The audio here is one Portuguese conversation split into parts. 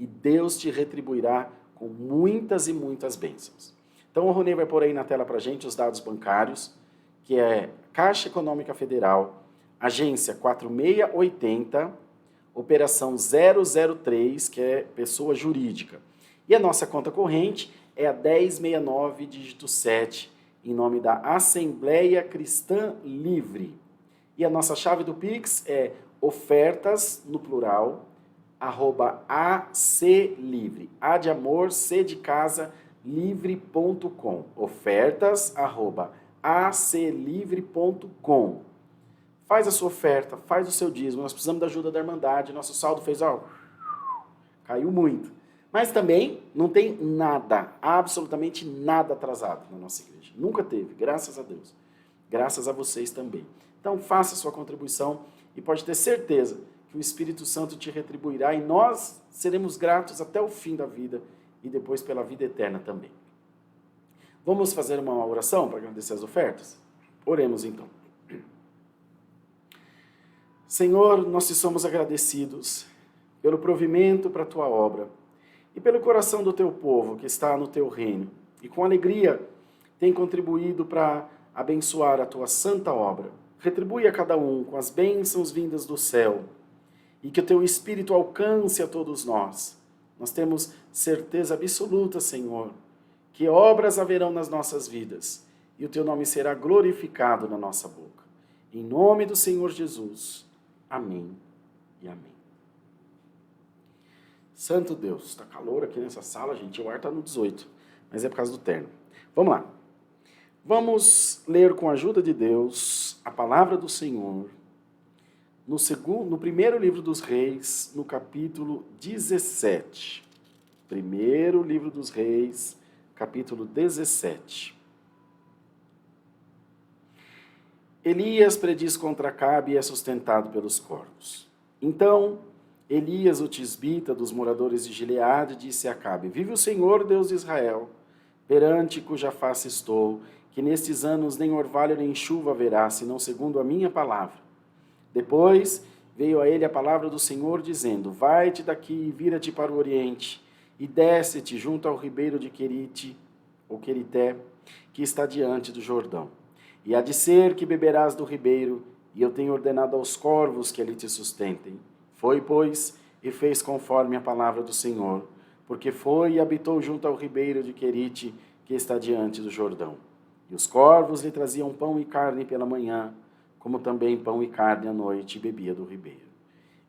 e Deus te retribuirá com muitas e muitas bênçãos. Então o Ronei vai pôr aí na tela para a gente os dados bancários, que é Caixa Econômica Federal, agência 4680, operação 003, que é pessoa jurídica. E a nossa conta corrente é a 1069, dígito 7, em nome da Assembleia Cristã Livre. E a nossa chave do Pix é ofertas, no plural, @aclivre, A de amor, C de casa, livre.com. Ofertas, @aclivre.com. Faz a sua oferta, faz o seu dízimo. Nós precisamos da ajuda da Irmandade. Nosso saldo fez, caiu muito. Mas também não tem nada, absolutamente nada atrasado na nossa igreja. Nunca teve, graças a Deus. Graças a vocês também. Então faça a sua contribuição e pode ter certeza que o Espírito Santo te retribuirá e nós seremos gratos até o fim da vida e depois pela vida eterna também. Vamos fazer uma oração para agradecer as ofertas? Oremos então. Senhor, nós te somos agradecidos pelo provimento para a tua obra e pelo coração do teu povo que está no teu reino e com alegria tem contribuído para abençoar a tua santa obra. Retribui a cada um com as bênçãos vindas do céu e que o teu Espírito alcance a todos nós. Nós temos certeza absoluta, Senhor, que obras haverão nas nossas vidas e o teu nome será glorificado na nossa boca. Em nome do Senhor Jesus. Amém e amém. Santo Deus, está calor aqui nessa sala, gente, o ar está no 18, mas é por causa do terno. Vamos lá. Vamos ler com a ajuda de Deus a palavra do Senhor no primeiro livro dos Reis, no capítulo 17. Primeiro livro dos Reis, capítulo 17. Elias prediz contra Acabe e é sustentado pelos corvos. Então, Elias, o tisbita dos moradores de Gileade, disse a Acabe: Vive o Senhor, Deus de Israel, perante cuja face estou, que nestes anos nem orvalho nem chuva haverá, senão segundo a minha palavra. Depois veio a ele a palavra do Senhor, dizendo: Vai-te daqui e vira-te para o oriente, e desce-te junto ao ribeiro de Querite, ou Querité, que está diante do Jordão. E há de ser que beberás do ribeiro, e eu tenho ordenado aos corvos que ali te sustentem. Foi, pois, e fez conforme a palavra do Senhor, porque foi e habitou junto ao ribeiro de Querite, que está diante do Jordão. E os corvos lhe traziam pão e carne pela manhã, como também pão e carne à noite, e bebia do ribeiro.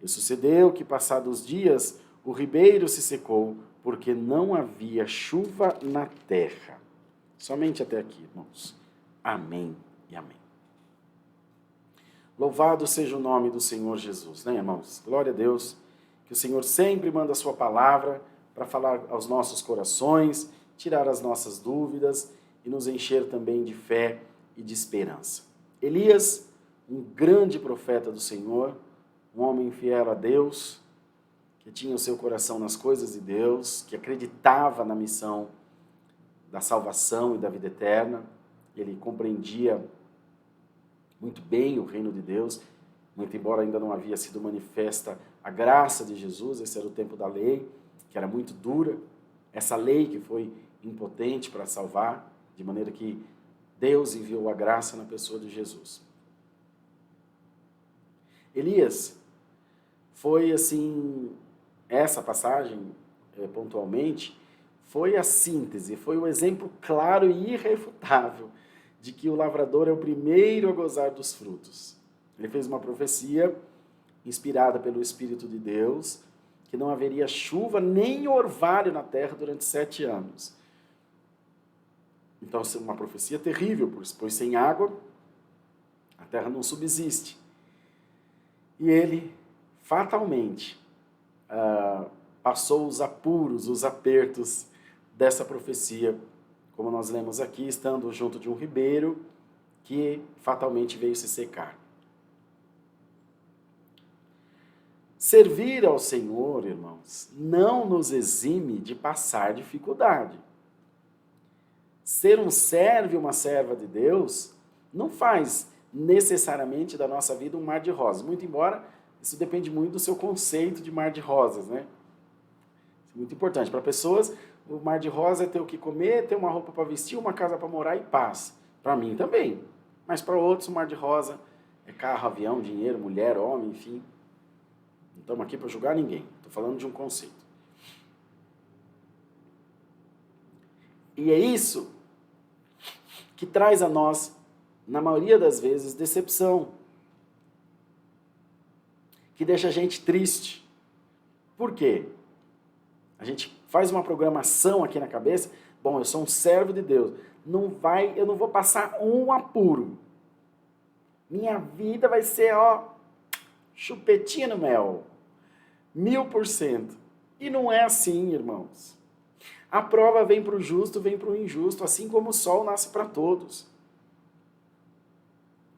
E sucedeu que, passados dias, o ribeiro se secou, porque não havia chuva na terra. Somente até aqui, irmãos. Amém e amém. Louvado seja o nome do Senhor Jesus, né, irmãos? Glória a Deus, que o Senhor sempre manda a sua palavra para falar aos nossos corações, tirar as nossas dúvidas e nos encher também de fé e de esperança. Elias, um grande profeta do Senhor, um homem fiel a Deus, que tinha o seu coração nas coisas de Deus, que acreditava na missão da salvação e da vida eterna. Ele compreendia muito bem o reino de Deus, muito embora ainda não havia sido manifesta a graça de Jesus. Esse era o tempo da lei, que era muito dura, essa lei que foi impotente para salvar, de maneira que Deus enviou a graça na pessoa de Jesus. Elias foi assim, essa passagem, pontualmente, foi a síntese, foi o exemplo claro e irrefutável de que o lavrador é o primeiro a gozar dos frutos. Ele fez uma profecia inspirada pelo Espírito de Deus, que não haveria chuva nem orvalho na terra durante 7 anos. Então, uma profecia terrível, pois sem água a terra não subsiste. E ele, fatalmente, passou os apuros, os apertos dessa profecia, como nós lemos aqui, estando junto de um ribeiro que fatalmente veio se secar. Servir ao Senhor, irmãos, não nos exime de passar dificuldade. Ser um servo e uma serva de Deus não faz necessariamente da nossa vida um mar de rosas, muito embora isso depende muito do seu conceito de mar de rosas, né? Muito importante. Para pessoas, o mar de rosa é ter o que comer, ter uma roupa para vestir, uma casa para morar e paz. Para mim também. Mas para outros, o mar de rosa é carro, avião, dinheiro, mulher, homem, enfim. Não estamos aqui para julgar ninguém. Estou falando de um conceito. E é isso que traz a nós, na maioria das vezes, decepção. Que deixa a gente triste. Por quê? A gente faz uma programação aqui na cabeça. Bom, eu sou um servo de Deus. Eu não vou passar um apuro. Minha vida vai ser, chupetinha no mel. 1000%. E não é assim, irmãos. A prova vem para o justo, vem para o injusto, assim como o sol nasce para todos.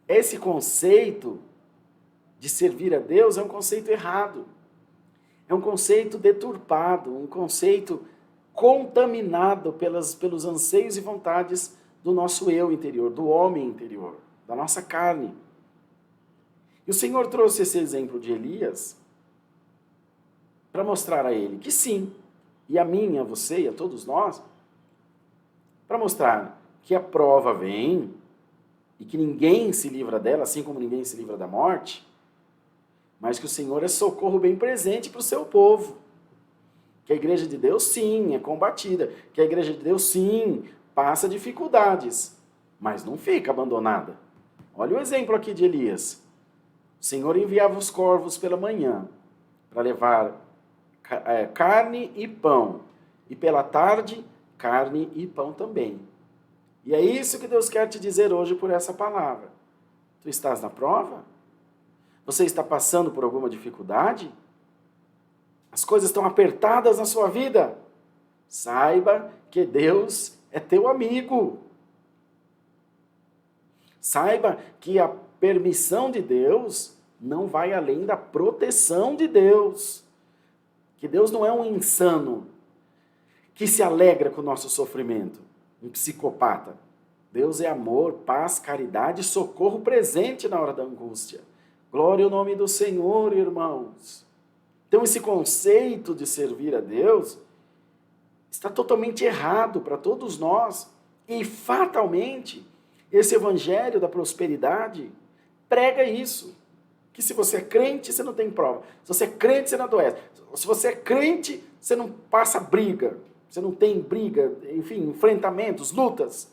Esse conceito de servir a Deus é um conceito errado. É um conceito deturpado, um conceito contaminado pelos anseios e vontades do nosso eu interior, do homem interior, da nossa carne. E o Senhor trouxe esse exemplo de Elias para mostrar a ele que sim, e a mim, a você e a todos nós, para mostrar que a prova vem e que ninguém se livra dela, assim como ninguém se livra da morte, mas que o Senhor é socorro bem presente para o seu povo. Que a igreja de Deus, sim, é combatida. Que a igreja de Deus, sim, passa dificuldades, mas não fica abandonada. Olha o exemplo aqui de Elias. O Senhor enviava os corvos pela manhã para levar carne e pão. E pela tarde, carne e pão também. E é isso que Deus quer te dizer hoje por essa palavra. Tu estás na prova? Você está passando por alguma dificuldade? As coisas estão apertadas na sua vida? Saiba que Deus é teu amigo. Saiba que a permissão de Deus não vai além da proteção de Deus. Que Deus não é um insano que se alegra com o nosso sofrimento, um psicopata. Deus é amor, paz, caridade e socorro presente na hora da angústia. Glória ao nome do Senhor, irmãos. Então esse conceito de servir a Deus está totalmente errado para todos nós. E fatalmente, esse evangelho da prosperidade prega isso. Que se você é crente, você não tem prova. Se você é crente, você não adoece. Se você é crente, você não passa briga. Você não tem briga, enfim, enfrentamentos, lutas.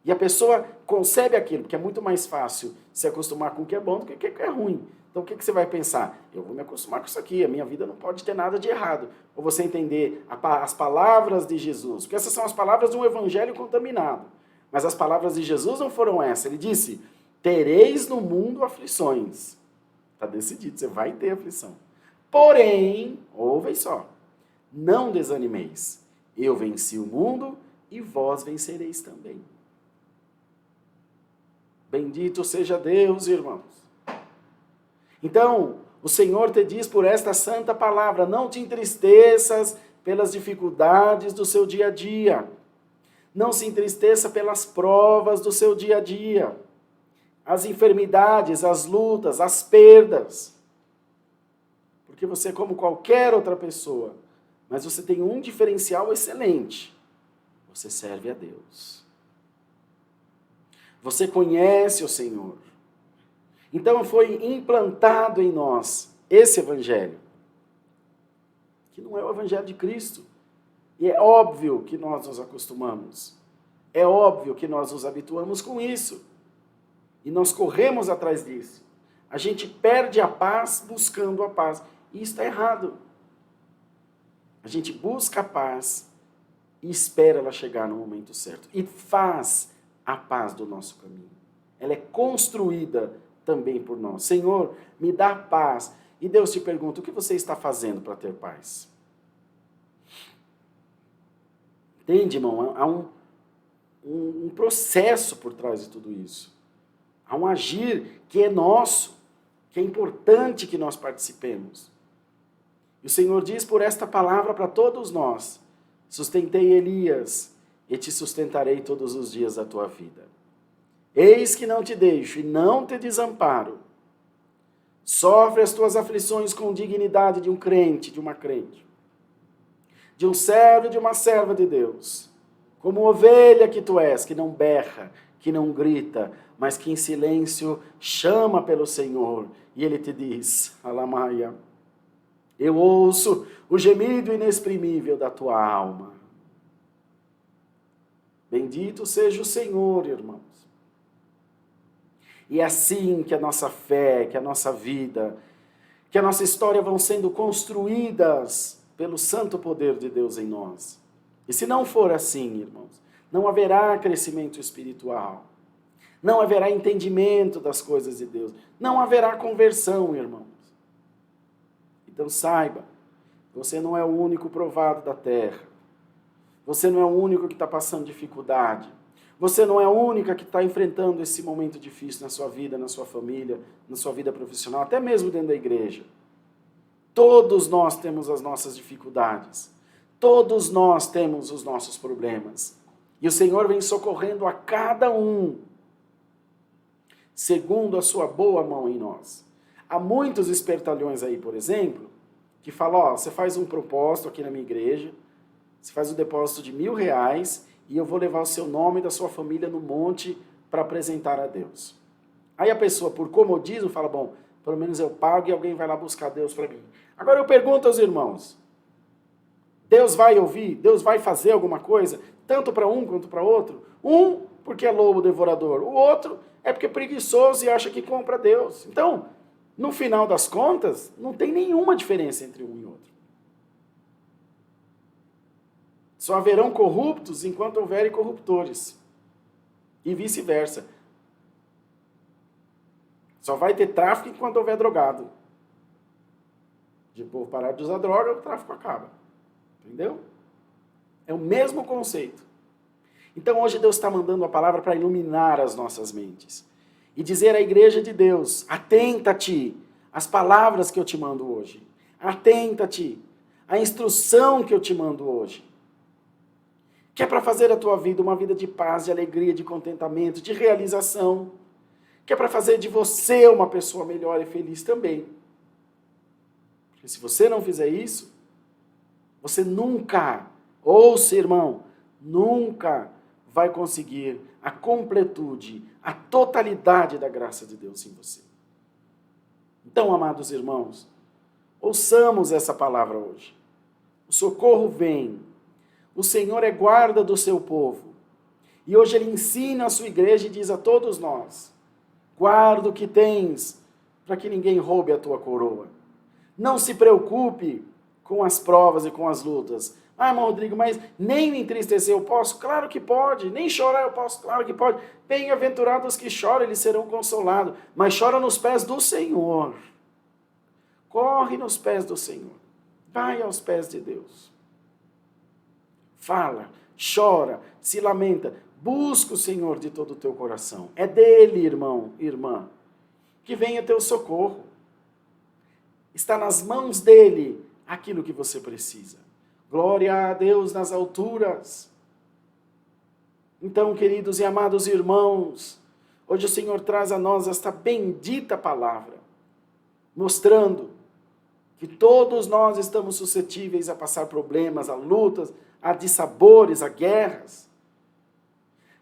E a pessoa concebe aquilo, porque é muito mais fácil se acostumar com o que é bom do que o que é ruim. Então o que você vai pensar? Eu vou me acostumar com isso aqui, a minha vida não pode ter nada de errado. Ou você entender as palavras de Jesus, porque essas são as palavras de um evangelho contaminado. Mas as palavras de Jesus não foram essas. Ele disse, tereis no mundo aflições. Está decidido, você vai ter aflição. Porém, ouvem só, não desanimeis. Eu venci o mundo e vós vencereis também. Bendito seja Deus, irmãos. Então, o Senhor te diz por esta santa palavra, não te entristeças pelas dificuldades do seu dia a dia. Não se entristeça pelas provas do seu dia a dia. As enfermidades, as lutas, as perdas. Porque você é como qualquer outra pessoa, mas você tem um diferencial excelente. Você serve a Deus. Você conhece o Senhor. Então foi implantado em nós esse evangelho, que não é o evangelho de Cristo. E é óbvio que nós nos acostumamos. É óbvio que nós nos habituamos com isso. E nós corremos atrás disso. A gente perde a paz buscando a paz. E isso está errado. A gente busca a paz e espera ela chegar no momento certo. E faz a paz do nosso caminho. Ela é construída também por nós. Senhor, me dá paz. E Deus te pergunta, o que você está fazendo para ter paz? Entende, irmão? Há um processo por trás de tudo isso. Há um agir que é nosso, que é importante que nós participemos. E o Senhor diz por esta palavra para todos nós, sustentei Elias e te sustentarei todos os dias da tua vida. Eis que não te deixo e não te desamparo. Sofre as tuas aflições com dignidade de um crente, de uma crente. de um servo e de uma serva de Deus. Como ovelha que tu és, que não berra, que não grita, mas que em silêncio chama pelo Senhor. E Ele te diz, Alamaia, eu ouço o gemido inexprimível da tua alma. Bendito seja o Senhor, irmãos. E é assim que a nossa fé, que a nossa vida, que a nossa história vão sendo construídas pelo santo poder de Deus em nós. E se não for assim, irmãos, não haverá crescimento espiritual, não haverá entendimento das coisas de Deus, não haverá conversão, irmãos. Então saiba, você não é o único provado da terra, você não é o único que está passando dificuldade, você não é a única que está enfrentando esse momento difícil na sua vida, na sua família, na sua vida profissional, até mesmo dentro da igreja. Todos nós temos as nossas dificuldades. Todos nós temos os nossos problemas. E o Senhor vem socorrendo a cada um, segundo a sua boa mão em nós. Há muitos espertalhões aí, por exemplo, que falam, você faz um propósito aqui na minha igreja, você faz um depósito de R$1.000 e eu vou levar o seu nome e da sua família no monte para apresentar a Deus. Aí a pessoa, por comodismo, fala, bom, pelo menos eu pago e alguém vai lá buscar Deus para mim. Agora eu pergunto aos irmãos, Deus vai ouvir? Deus vai fazer alguma coisa? Tanto para um quanto para outro? Um, porque é lobo devorador. O outro é porque é preguiçoso e acha que compra Deus. Então, no final das contas, não tem nenhuma diferença entre um e outro. Só haverão corruptos enquanto houverem corruptores. E vice-versa. Só vai ter tráfico enquanto houver drogado. De povo parar de usar droga, o tráfico acaba. Entendeu? É o mesmo conceito. Então hoje Deus está mandando a palavra para iluminar as nossas mentes. E dizer à igreja de Deus, atenta-te às palavras que eu te mando hoje. Atenta-te à instrução que eu te mando hoje. Que é para fazer a tua vida uma vida de paz, de alegria, de contentamento, de realização. Que é para fazer de você uma pessoa melhor e feliz também. Porque se você não fizer isso, você nunca, ouça irmão, nunca vai conseguir a completude, a totalidade da graça de Deus em você. Então, amados irmãos, ouçamos essa palavra hoje. O socorro vem. O Senhor é guarda do seu povo. E hoje Ele ensina a sua igreja e diz a todos nós, guarda o que tens, para que ninguém roube a tua coroa. Não se preocupe com as provas e com as lutas. Ah, irmão Rodrigo, mas nem me entristecer eu posso? Claro que pode. Nem chorar eu posso? Claro que pode. Bem-aventurados que choram, eles serão consolados. Mas chora nos pés do Senhor. Corre nos pés do Senhor. Vai aos pés de Deus. Fala, chora, se lamenta. Busca o Senhor de todo o teu coração. É dele, irmão, irmã, que vem o teu socorro. Está nas mãos dele aquilo que você precisa. Glória a Deus nas alturas. Então, queridos e amados irmãos, hoje o Senhor traz a nós esta bendita palavra, mostrando que todos nós estamos suscetíveis a passar problemas, a lutas, a dissabores, a guerras.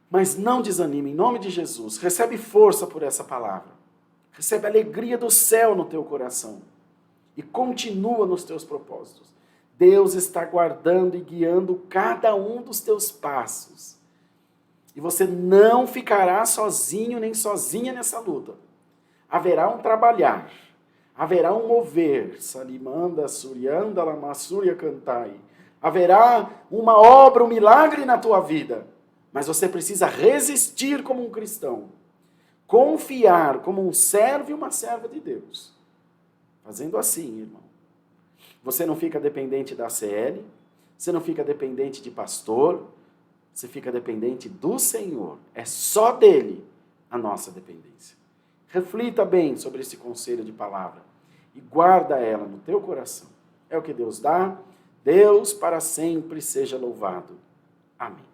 Mas não desanime, em nome de Jesus. Recebe força por essa palavra. Recebe a alegria do céu no teu coração. E continua nos teus propósitos. Deus está guardando e guiando cada um dos teus passos. E você não ficará sozinho nem sozinha nessa luta. Haverá um trabalhar. Haverá um mover. Salimanda, surianda, lamassúria, cantai. Haverá uma obra, um milagre na tua vida. Mas você precisa resistir como um cristão. Confiar como um servo e uma serva de Deus. Fazendo assim, irmão. Você não fica dependente da ACL, você não fica dependente de pastor, você fica dependente do Senhor. É só dele a nossa dependência. Reflita bem sobre esse conselho de palavra e guarda ela no teu coração. É o que Deus dá. Deus para sempre seja louvado. Amém.